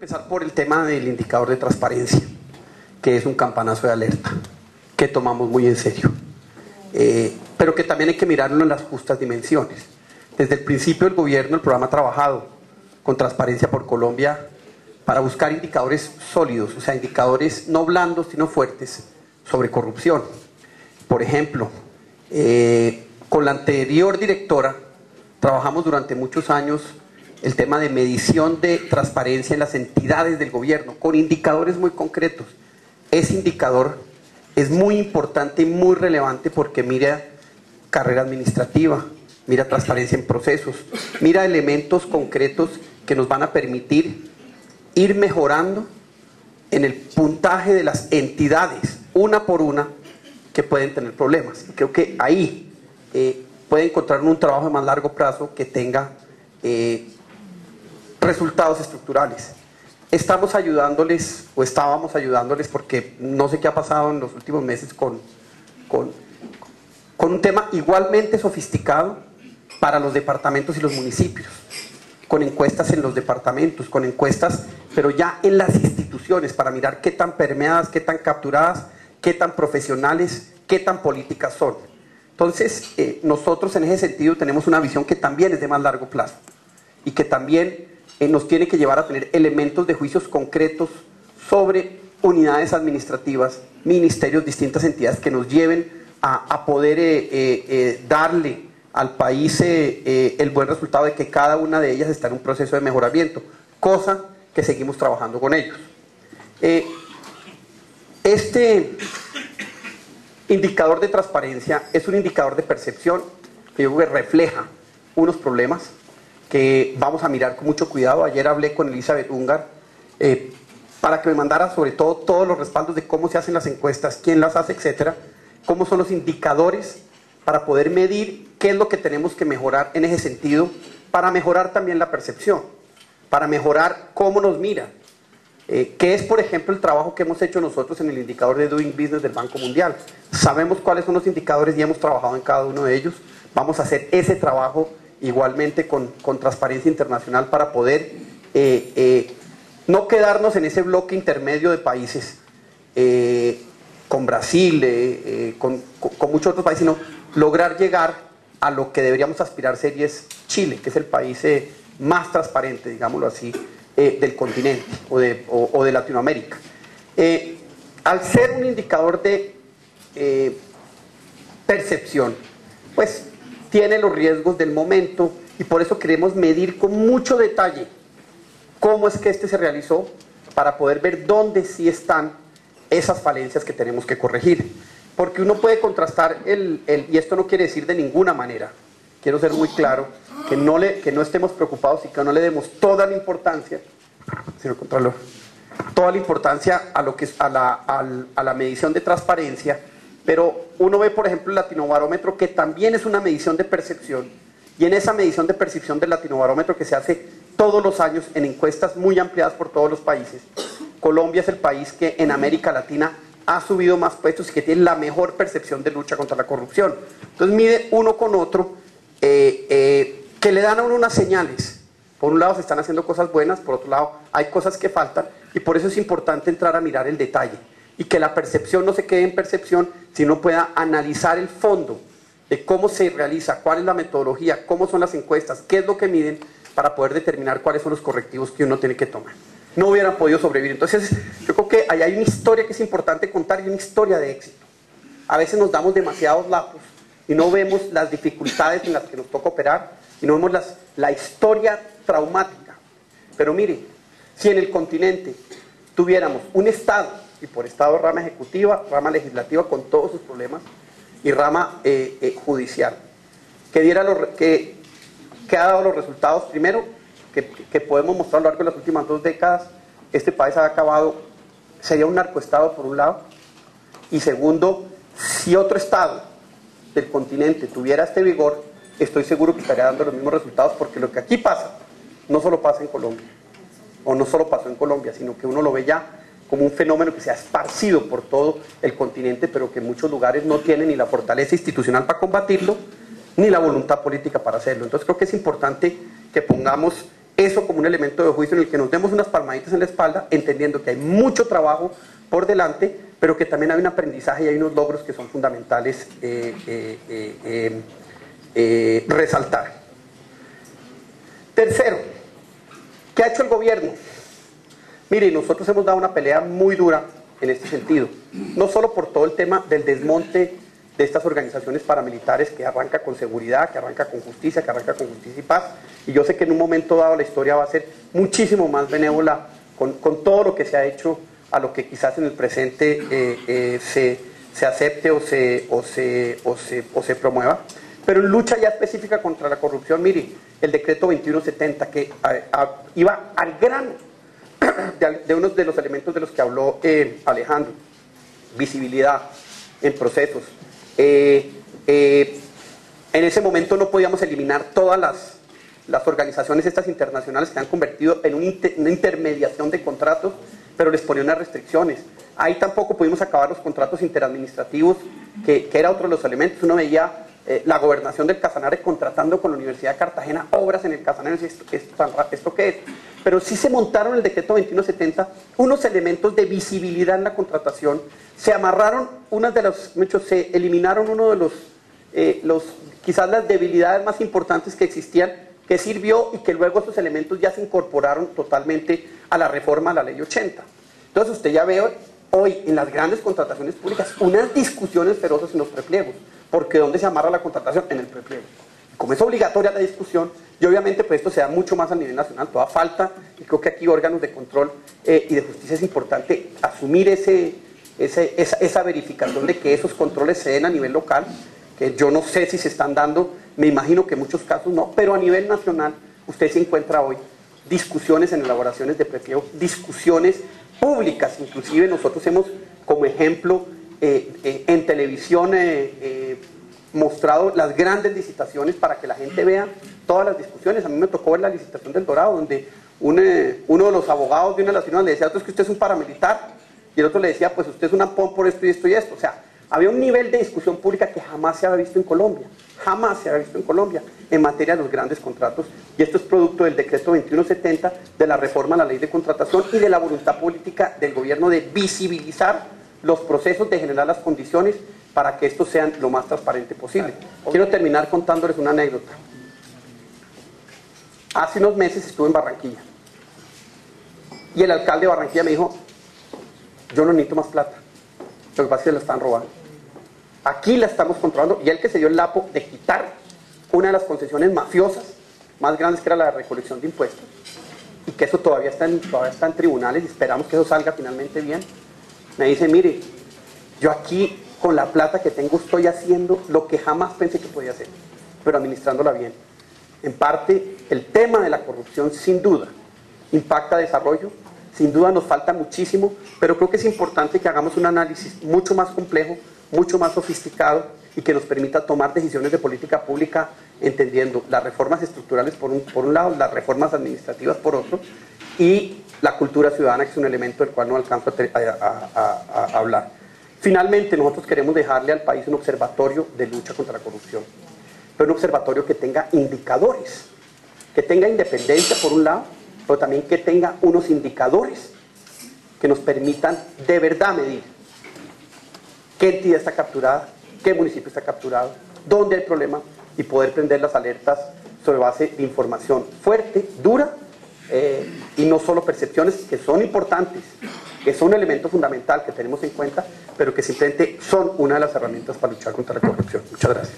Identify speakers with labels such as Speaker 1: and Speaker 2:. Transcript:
Speaker 1: Empezar por el tema del indicador de transparencia, que es un campanazo de alerta, que tomamos muy en serio, pero que también hay que mirarlo en las justas dimensiones. Desde el principio del gobierno el programa ha trabajado con Transparencia por Colombia para buscar indicadores sólidos, o sea, indicadores no blandos sino fuertes sobre corrupción. Por ejemplo, con la anterior directora trabajamos durante muchos años el tema de medición de transparencia en las entidades del gobierno, con indicadores muy concretos. Ese indicador es muy importante y muy relevante porque mira carrera administrativa, mira transparencia en procesos, mira elementos concretos que nos van a permitir ir mejorando en el puntaje de las entidades, una por una, que pueden tener problemas. Creo que ahí puede encontrar un trabajo de más largo plazo que tenga resultados estructurales. Estamos ayudándoles, o estábamos ayudándoles, porque no sé qué ha pasado en los últimos meses con un tema igualmente sofisticado para los departamentos y los municipios, con encuestas en los departamentos, con encuestas, pero ya en las instituciones, para mirar qué tan permeadas, qué tan capturadas, qué tan profesionales, qué tan políticas son. Entonces, nosotros en ese sentido tenemos una visión que también es de más largo plazo y que también nos tiene que llevar a tener elementos de juicios concretos sobre unidades administrativas, ministerios, distintas entidades que nos lleven a poder darle al país el buen resultado de que cada una de ellas está en un proceso de mejoramiento, cosa que seguimos trabajando con ellos. Este indicador de transparencia es un indicador de percepción que yo creo que refleja unos problemas que vamos a mirar con mucho cuidado. Ayer hablé con Elizabeth Ungar para que me mandara sobre todo todos los respaldos de cómo se hacen las encuestas, quién las hace, etcétera, cómo son los indicadores para poder medir qué es lo que tenemos que mejorar en ese sentido, para mejorar también la percepción, para mejorar cómo nos mira, que es por ejemplo el trabajo que hemos hecho nosotros en el indicador de Doing Business del Banco Mundial. Sabemos cuáles son los indicadores y hemos trabajado en cada uno de ellos. Vamos a hacer ese trabajo igualmente con Transparencia Internacional para poder no quedarnos en ese bloque intermedio de países con Brasil, con muchos otros países, sino lograr llegar a lo que deberíamos aspirar ser, y es Chile, que es el país más transparente, digámoslo así, del continente o de Latinoamérica. Al ser un indicador de percepción, pues tiene los riesgos del momento y por eso queremos medir con mucho detalle cómo es que este se realizó para poder ver dónde sí están esas falencias que tenemos que corregir. Porque uno puede contrastar y esto no quiere decir de ninguna manera, quiero ser muy claro, que no estemos preocupados y que no le demos toda la importancia, señor Contralor, toda la importancia a lo que es a la medición de transparencia, pero uno ve por ejemplo el Latinobarómetro, que también es una medición de percepción, y en esa medición de percepción del Latinobarómetro, que se hace todos los años en encuestas muy ampliadas por todos los países, Colombia es el país que en América Latina ha subido más puestos y que tiene la mejor percepción de lucha contra la corrupción. Entonces mide uno con otro, que le dan a uno unas señales. Por un lado se están haciendo cosas buenas, por otro lado hay cosas que faltan, y por eso es importante entrar a mirar el detalle y que la percepción no se quede en percepción, sino pueda analizar el fondo de cómo se realiza, cuál es la metodología, cómo son las encuestas, qué es lo que miden, para poder determinar cuáles son los correctivos que uno tiene que tomar. No hubieran podido sobrevivir. Entonces yo creo que ahí hay una historia que es importante contar, y una historia de éxito. A veces nos damos demasiados lapsos y no vemos las dificultades en las que nos toca operar y no vemos la historia traumática. Pero mire, si en el continente tuviéramos un Estado, y por Estado rama ejecutiva, rama legislativa con todos sus problemas, y rama judicial, que ha dado los resultados, primero, que podemos mostrar a lo largo de las últimas 2 décadas, este país ha acabado, sería un narcoestado por un lado, y segundo, si otro Estado del continente tuviera este vigor, estoy seguro que estaría dando los mismos resultados, porque lo que aquí pasa, no solo pasa en Colombia, o no solo pasó en Colombia, sino que uno lo ve ya como un fenómeno que se ha esparcido por todo el continente, pero que en muchos lugares no tiene ni la fortaleza institucional para combatirlo, ni la voluntad política para hacerlo. Entonces creo que es importante que pongamos eso como un elemento de juicio en el que nos demos unas palmaditas en la espalda, entendiendo que hay mucho trabajo por delante, pero que también hay un aprendizaje y hay unos logros que son fundamentales resaltar. Tercero, ¿qué ha hecho el gobierno? Mire, nosotros hemos dado una pelea muy dura en este sentido, no solo por todo el tema del desmonte de estas organizaciones paramilitares que arranca con seguridad, que arranca con justicia, que arranca con justicia y paz, y yo sé que en un momento dado la historia va a ser muchísimo más benévola con todo lo que se ha hecho a lo que quizás en el presente se acepte o se promueva, pero en lucha ya específica contra la corrupción, mire, el decreto 2170 que iba al grano de uno de los elementos de los que habló Alejandro, visibilidad en procesos. En ese momento no podíamos eliminar todas las organizaciones estas internacionales que han convertido en una intermediación de contratos, pero les ponía unas restricciones. Ahí tampoco pudimos acabar los contratos interadministrativos, que era otro de los elementos. Uno veía la gobernación del Casanare contratando con la Universidad de Cartagena obras en el Casanare. ¿Esto qué es? Pero sí se montaron en el decreto 2170 unos elementos de visibilidad en la contratación. Se amarraron se eliminaron uno de quizás las debilidades más importantes que existían, que sirvió y que luego esos elementos ya se incorporaron totalmente a la reforma a la ley 80. Entonces usted ya ve hoy en las grandes contrataciones públicas unas discusiones feroces en los prepliegos, porque ¿dónde se amarra la contratación? En el prepliego. Como es obligatoria la discusión, y obviamente pues esto se da mucho más a nivel nacional, toda falta, y creo que aquí órganos de control y de justicia es importante asumir esa verificación de que esos controles se den a nivel local, que yo no sé si se están dando, me imagino que en muchos casos no, pero a nivel nacional usted se encuentra hoy discusiones en elaboraciones de prepliego, discusiones públicas, inclusive nosotros hemos como ejemplo en televisión mostrado las grandes licitaciones para que la gente vea todas las discusiones. A mí me tocó ver la licitación del Dorado, donde uno de los abogados de una de las firmas le decía a otro es que usted es un paramilitar, y el otro le decía pues usted es un ampón por esto y esto y esto. O sea, había un nivel de discusión pública que jamás se había visto en Colombia, jamás se había visto en Colombia en materia de los grandes contratos, y esto es producto del decreto 2170, de la reforma a la ley de contratación y de la voluntad política del gobierno de visibilizar los procesos, de generar las condiciones para que estos sean lo más transparente posible. Quiero terminar contándoles una anécdota. Hace unos meses estuve en Barranquilla y el alcalde de Barranquilla me dijo: yo no necesito más plata, lo que pasa es que la están robando. Aquí la estamos controlando, y él que se dio el lapo de quitar una de las concesiones mafiosas más grandes, que era la de recolección de impuestos, y que eso todavía está en tribunales y esperamos que eso salga finalmente bien. Me dice: mire, yo aquí con la plata que tengo estoy haciendo lo que jamás pensé que podía hacer, pero administrándola bien. En parte, el tema de la corrupción sin duda impacta desarrollo, sin duda nos falta muchísimo, pero creo que es importante que hagamos un análisis mucho más complejo, mucho más sofisticado, y que nos permita tomar decisiones de política pública entendiendo las reformas estructurales por un lado, las reformas administrativas por otro, y la cultura ciudadana, que es un elemento del cual no alcanzo a hablar. Finalmente, nosotros queremos dejarle al país un observatorio de lucha contra la corrupción, pero un observatorio que tenga indicadores, que tenga independencia por un lado, pero también que tenga unos indicadores que nos permitan de verdad medir qué entidad está capturada, qué municipio está capturado, dónde hay problema, y poder prender las alertas sobre base de información fuerte, dura, y no solo percepciones, que son importantes, que son un elemento fundamental que tenemos en cuenta, pero que simplemente son una de las herramientas para luchar contra la corrupción. Muchas gracias.